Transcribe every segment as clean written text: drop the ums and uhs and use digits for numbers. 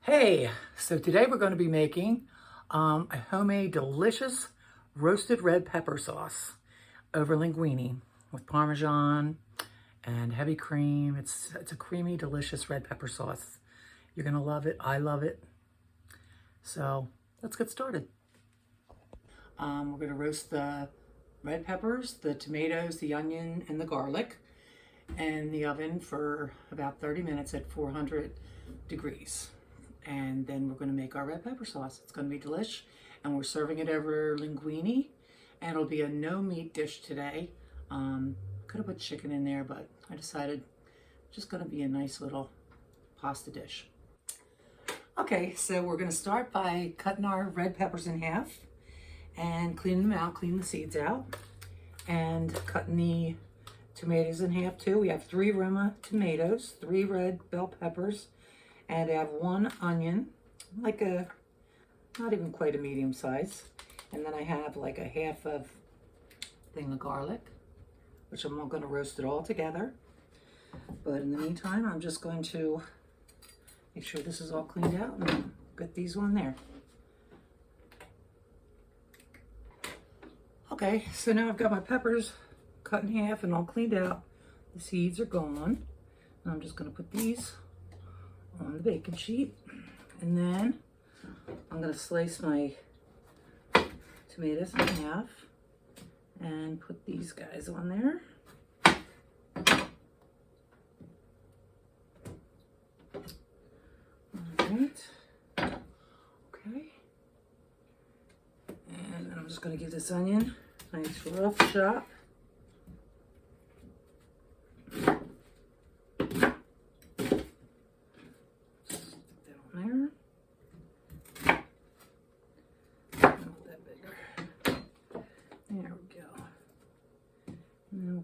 Hey, so today we're going to be making a homemade delicious roasted red pepper sauce over linguine with Parmesan and heavy cream. It's a creamy, delicious red pepper sauce. You're going to love it. I love it. So let's get started. We're going to roast the red peppers, the tomatoes, the onion, and the garlic in the oven for about 30 minutes at 400 degrees. And then we're going to make our red pepper sauce. It's going to be delish, and we're serving it over linguine, and it'll be a no meat dish today. Could have put chicken in there, but I decided it's just going to be a nice little pasta dish. Okay, so we're going to start by cutting our red peppers in half and cleaning them out, cleaning the seeds out, and cutting the tomatoes in half too. We have 3 Roma tomatoes, 3 red bell peppers, and I have 1 onion, like a, not even quite a medium size. And then I have like a half of thing of garlic, which I'm not going to roast it all together. But in the meantime, I'm just going to make sure this is all cleaned out and get these on there. Okay, so now I've got my peppers cut in half and all cleaned out. The seeds are gone. And I'm just going to put these on the baking sheet, and then I'm going to slice my tomatoes in half and put these guys on there. All right. Okay. And then I'm just going to give this onion a nice rough chop.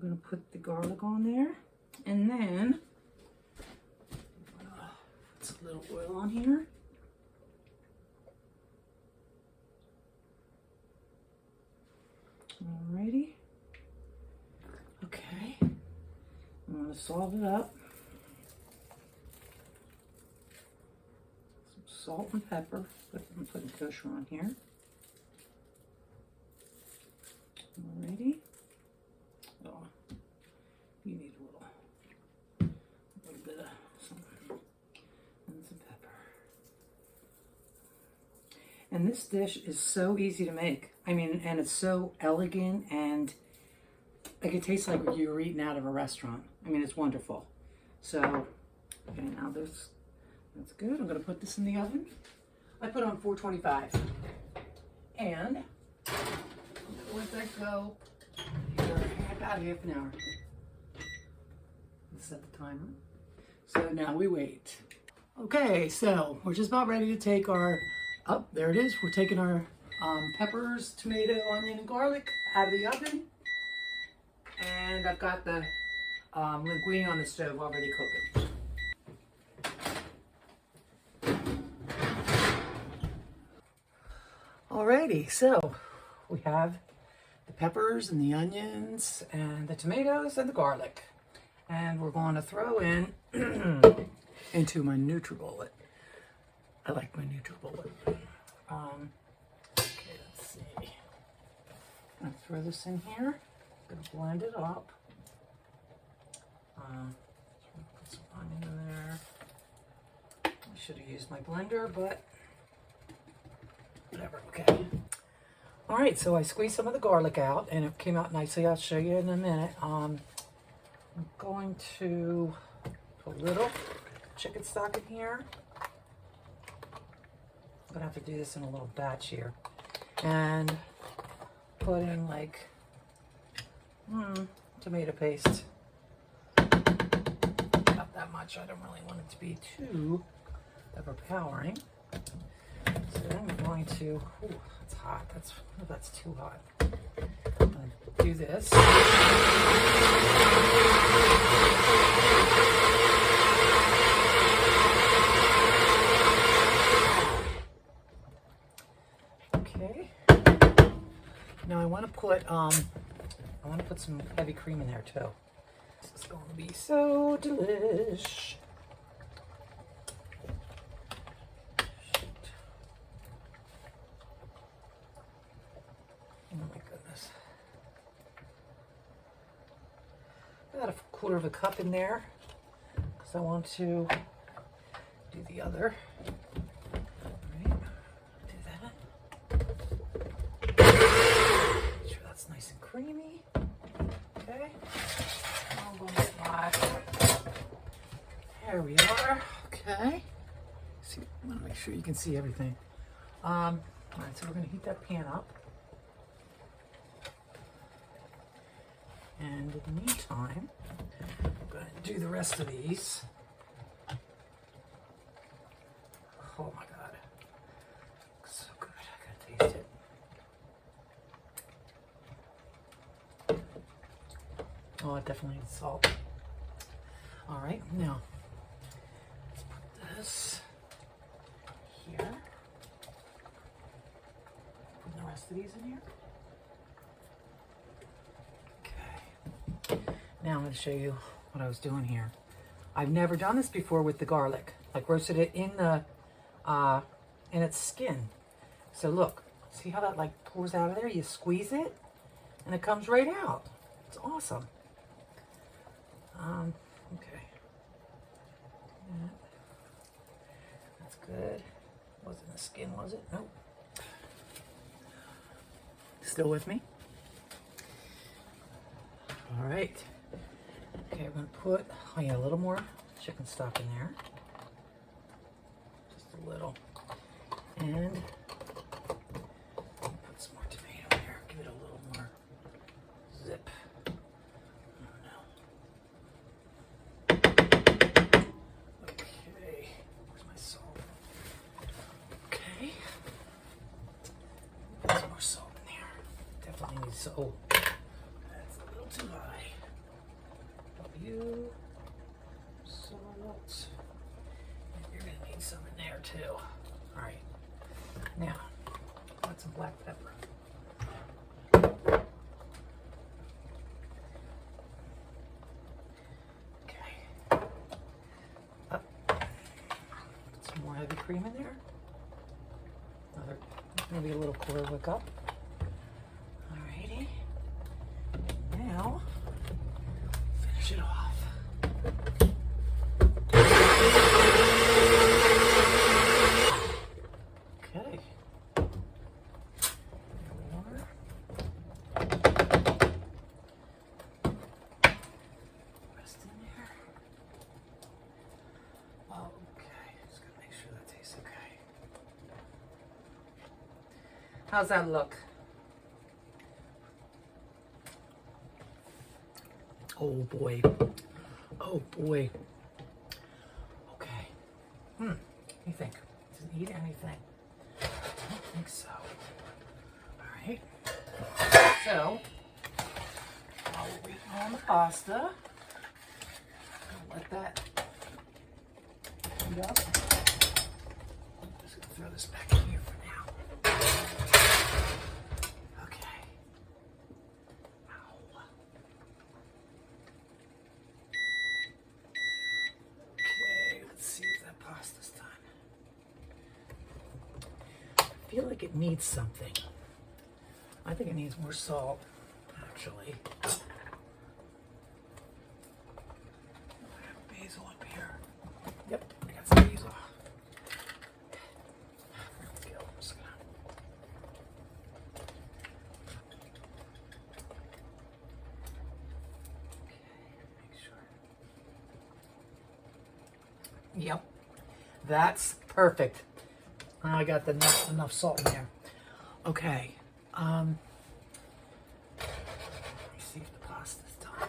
Going to put the garlic on there, and then put a little oil on here. Alrighty. Okay. I'm going to salt it up. Some salt and pepper. I'm putting kosher on here. Alrighty. Oh, you need a little bit of something and some pepper. And this dish is so easy to make. I mean, and it's so elegant, and like it tastes like you were eating out of a restaurant. I mean, it's wonderful. So, okay, now that's good. I'm going to put this in the oven. I put on 425, and I'm going to let that go about half an hour. Let's set the timer. So now we wait. Okay, so we're just about ready to take our, oh, there it is. We're taking our peppers, tomato, onion, and garlic out of the oven. And I've got the linguine on the stove already cooking. Alrighty, so we have the peppers and the onions and the tomatoes and the garlic, and we're going to throw in into my NutriBullet. I like my NutriBullet. Okay, let's see. I'm gonna throw this in here. I'm gonna blend it up. Put some onion in there. I should have used my blender, but whatever. Okay. All right, so I squeezed some of the garlic out, and it came out nicely. I'll show you in a minute. I'm going to put a little chicken stock in here. I'm gonna have to do this in a little batch here, and putting like tomato paste. Not that much. I don't really want it to be too overpowering. So then we're going to, ooh, it's hot. That's too hot. I'm going to do this. Okay. Now I want to put some heavy cream in there too. This is going to be so delish. 1/4 of a cup in there because I want to do the other. All right, do that. Make sure that's nice and creamy. Okay. I'm going to get my. There we are. Okay. See, I want to make sure you can see everything. All right, so we're going to heat that pan up. And in the meantime, I'm going to do the rest of these. Oh my God. Looks so good. I gotta taste it. Oh, it definitely needs salt. All right, now let's put this here. Put the rest of these in here. Now I'm going to show you what I was doing here. I've never done this before with the garlic. Like roasted it in the in its skin. So look, see how that like pours out of there? You squeeze it and it comes right out. It's awesome. Okay. That's good. Wasn't the skin, was it? Nope. Still with me? All right. Okay, we're going to put, a little more chicken stock in there. Just a little. And put some more tomato in there. Give it a little more zip. Okay. Where's my salt? Okay. Put some more salt in there. Definitely needs salt. That's a little too high. You salt. And you're going to need some in there too. All right. Now, put some black pepper. Okay. Up. Put some more heavy cream in there. Another, maybe a little 1/4 of a cup. Alrighty. Now, finish it off. Okay. There we are. Rest in there. Okay. Just gotta make sure that tastes okay. How's that look? Oh boy. Oh boy. Okay. What do you think? Does it need anything? I don't think so. Alright. So, while we're waiting on the pasta, I'll let that heat up. I'm just going to throw this back in here for now. Okay. I feel like it needs something. I think it needs more salt, actually. I have basil up here. Yep, I got some basil. Let's go. I'm just gonna... Okay, make sure. Yep, that's perfect. I got enough salt in there. Okay. Let me see if the pasta's done.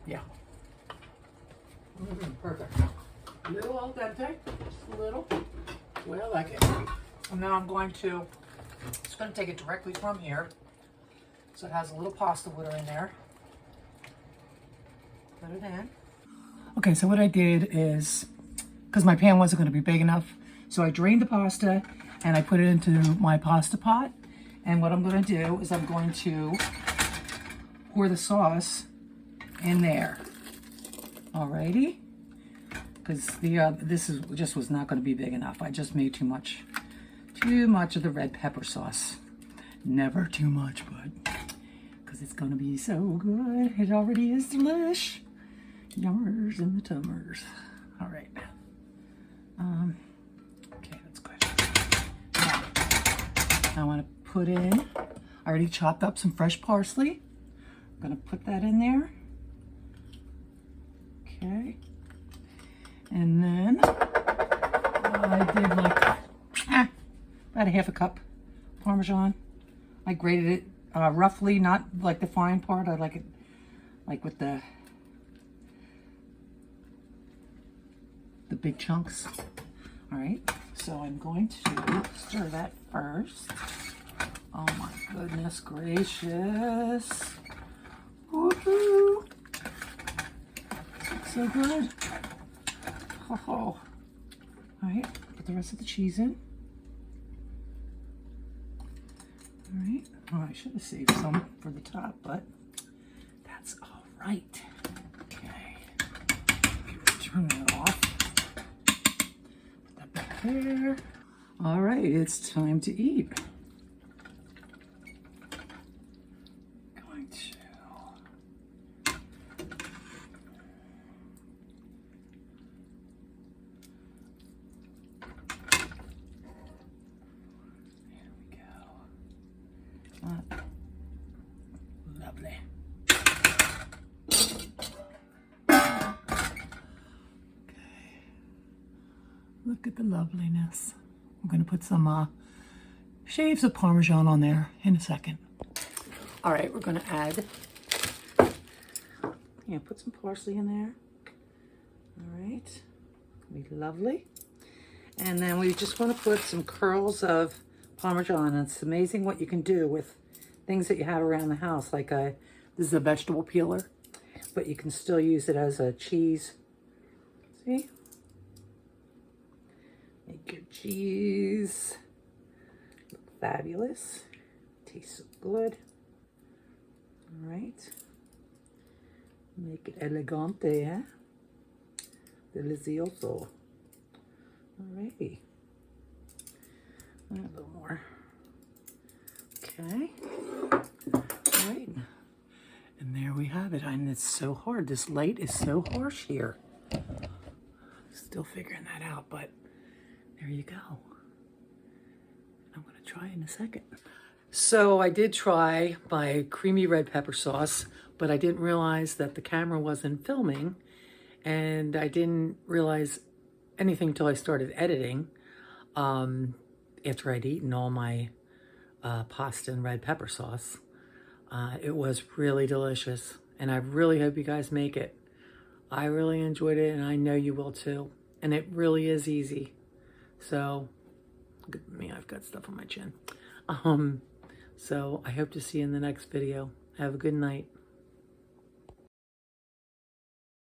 Yeah. Perfect. A little al dente, just a little. The way I like it. And now I'm going to, just going to take it directly from here. So it has a little pasta water in there. Put it in. Okay, so what I did is, because my pan wasn't going to be big enough, so I drained the pasta and I put it into my pasta pot. And what I'm going to do is I'm going to pour the sauce in there. Alrighty, because this just was not going to be big enough. I just made too much too much of the red pepper sauce. Never too much, but because it's going to be so good. It already is delish. Yummers in the tummers. All right. Okay, that's good. Now, I want to put in, I already chopped up some fresh parsley. I'm going to put that in there. Okay. And then I did like about a half a cup Parmesan. I grated it roughly, not like the fine part. I like it like with the big chunks. All right, so I'm going to stir that first. Oh my goodness gracious. Woohoo! Looks so good. Oh. All right, put the rest of the cheese in. All right, oh, I should have saved some for the top, but that's all right. Okay, turn that off. Put that back there. All right, it's time to eat. Going to. Lovely. Okay. Look at the loveliness. I'm going to put some shaves of Parmesan on there in a second. All right, we're going to add, put some parsley in there. All right, be lovely. And then we just want to put some curls of Parmesan. It's amazing what you can do with things that you have around the house. Like this is a vegetable peeler, but you can still use it as a cheese. See? Make your cheese look fabulous. Tastes so good. All right. Make it elegante, eh? Delicioso. Alrighty. A little more. Okay. All right. And there we have it. And it's so hard. This light is so harsh here. Still figuring that out, but there you go. I'm going to try in a second. So I did try my creamy red pepper sauce, but I didn't realize that the camera wasn't filming, and I didn't realize anything until I started editing after I'd eaten all my pasta and red pepper sauce. It was really delicious, and I really hope you guys make it. I really enjoyed it, and I know you will too. And it really is easy. So, look at me, I've got stuff on my chin. So I hope to see you in the next video. Have a good night.